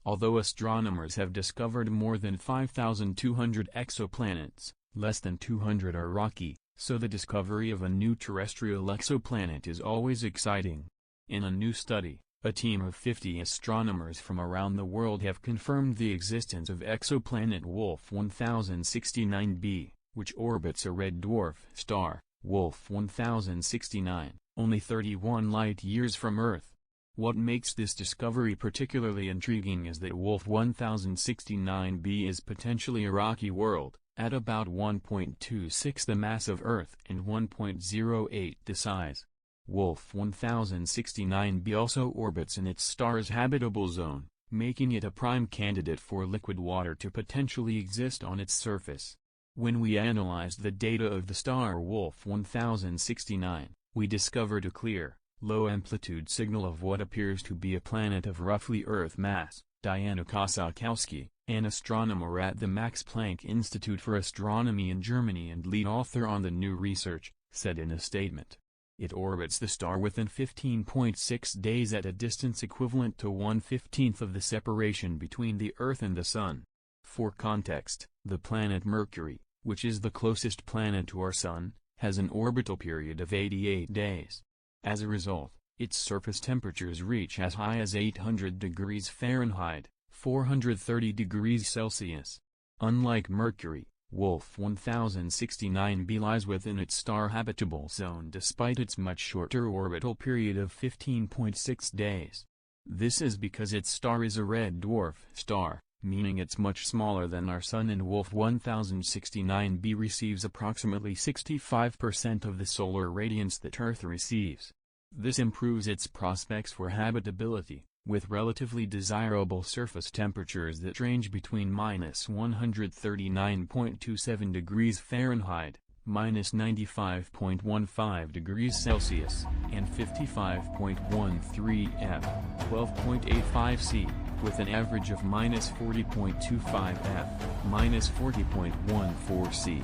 Although astronomers have discovered more than 5,200 exoplanets, less than 200 are rocky, so the discovery of a new terrestrial exoplanet is always exciting. In a new study, a team of 50 astronomers from around the world have confirmed the existence of exoplanet Wolf 1069b, which orbits a red dwarf star, Wolf 1069, only 31 light-years from Earth. What makes this discovery particularly intriguing is that Wolf 1069b is potentially a rocky world, at about 1.26 the mass of Earth and 1.08 the size. Wolf 1069b also orbits in its star's habitable zone, making it a prime candidate for liquid water to potentially exist on its surface. When we analyzed the data of the star Wolf 1069, we discovered a clear, low-amplitude signal of what appears to be a planet of roughly Earth mass. Diana Kosakowski, an astronomer at the Max Planck Institute for Astronomy in Germany and lead author on the new research, said in a statement. It orbits the star within 15.6 days at a distance equivalent to 1/15 of the separation between the Earth and the Sun. For context, the planet Mercury, which is the closest planet to our Sun, has an orbital period of 88 days. As a result, its surface temperatures reach as high as 800 degrees Fahrenheit, 430 degrees Celsius. Unlike Mercury, Wolf 1069b lies within its star habitable zone despite its much shorter orbital period of 15.6 days. This is because its star is a red dwarf star, meaning it's much smaller than our Sun, and Wolf 1069b receives approximately 65% of the solar radiance that Earth receives. This improves its prospects for habitability, with relatively desirable surface temperatures that range between -139.27 degrees Fahrenheit, -95.15 degrees Celsius, and 55.13 F, 12.85 C, with an average of -40.25 F, -40.14 C.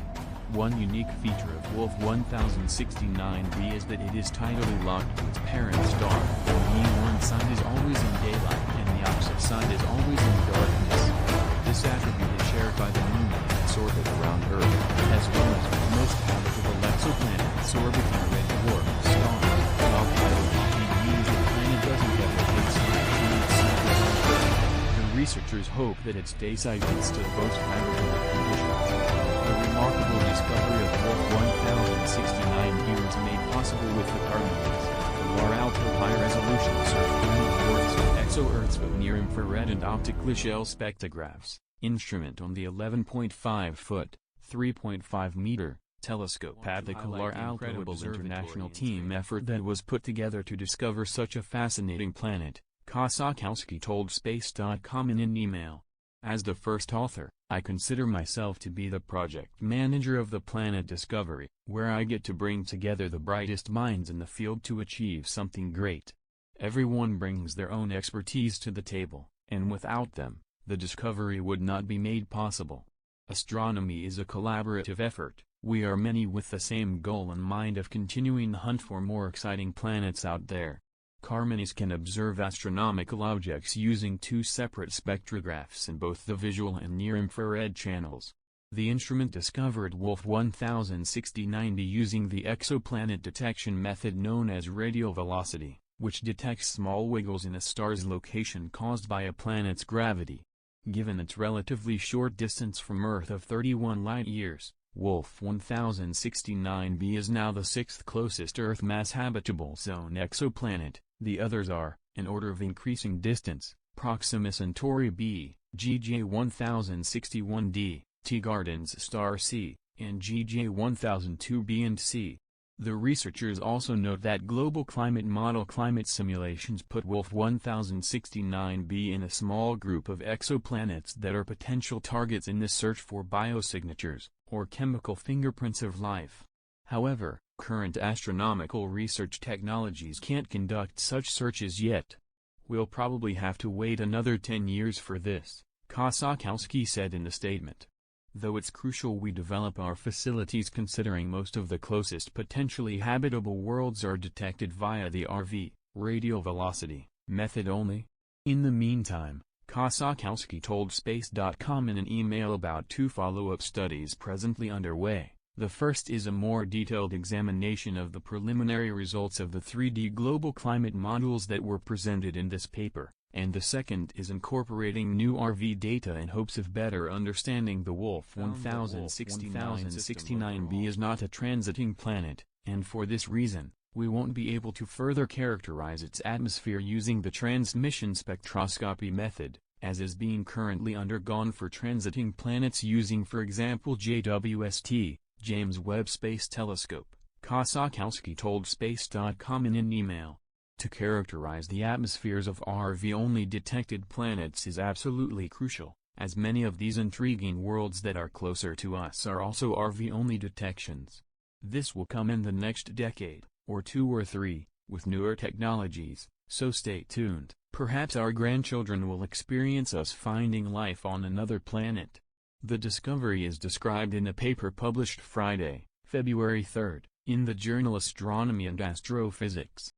One unique feature of Wolf 1069b is that it is tidally locked to its parent star, meaning one side is always in daylight and the opposite side is always in darkness. This attribute is shared by the Moon in its orbit around Earth, as well as with most habitable exoplanets orbiting a red dwarf star. While tidal locking means the planet doesn't get rotate side to its cycle on Earth, the researchers hope that its day side can still boast habitable conditions. The remarkable discovery of Wolf 1069b was made possible with the Carbonese, far ultra-high-resolution surf-thermal reports of exo-Earths with near-infrared and optically shell spectrographs, instrument on the 11.5-foot, 3.5-meter, telescope at the Incredible international team effort that was put together to discover such a fascinating planet, Kosakowski told Space.com in an email. As the first author, I consider myself to be the project manager of the planet discovery, where I get to bring together the brightest minds in the field to achieve something great. Everyone brings their own expertise to the table, and without them, the discovery would not be made possible. Astronomy is a collaborative effort. We are many with the same goal in mind of continuing the hunt for more exciting planets out there. Carmenes can observe astronomical objects using two separate spectrographs in both the visual and near-infrared channels. The instrument discovered Wolf 1069b using the exoplanet detection method known as radial velocity, which detects small wiggles in a star's location caused by a planet's gravity. Given its relatively short distance from Earth of 31 light-years, Wolf 1069b is now the sixth closest Earth mass habitable zone exoplanet. The others are, in order of increasing distance, Proxima Centauri b, GJ 1061d, Teegarden's star C, and GJ 1002b and C. The researchers also note that global climate model climate simulations put Wolf 1069b in a small group of exoplanets that are potential targets in the search for biosignatures, or chemical fingerprints of life. However, current astronomical research technologies can't conduct such searches yet. We'll probably have to wait another 10 years for this, Kosakowski said in the statement. Though it's crucial we develop our facilities considering most of the closest potentially habitable worlds are detected via the RV, radial velocity, method only. In the meantime, Kosakowski told Space.com in an email about two follow-up studies presently underway. The first is a more detailed examination of the preliminary results of the 3D global climate models that were presented in this paper, and the second is incorporating new RV data in hopes of better understanding the Wolf 1069b is not a transiting planet, and for this reason, we won't be able to further characterize its atmosphere using the transmission spectroscopy method, as is being currently undergone for transiting planets using for example JWST, James Webb Space Telescope, Kosakowski told Space.com in an email. To characterize the atmospheres of RV-only detected planets is absolutely crucial, as many of these intriguing worlds that are closer to us are also RV-only detections. This will come in the next decade, or 2 or 3, with newer technologies, so stay tuned. Perhaps our grandchildren will experience us finding life on another planet. The discovery is described in a paper published Friday, February 3, in the journal Astronomy and Astrophysics.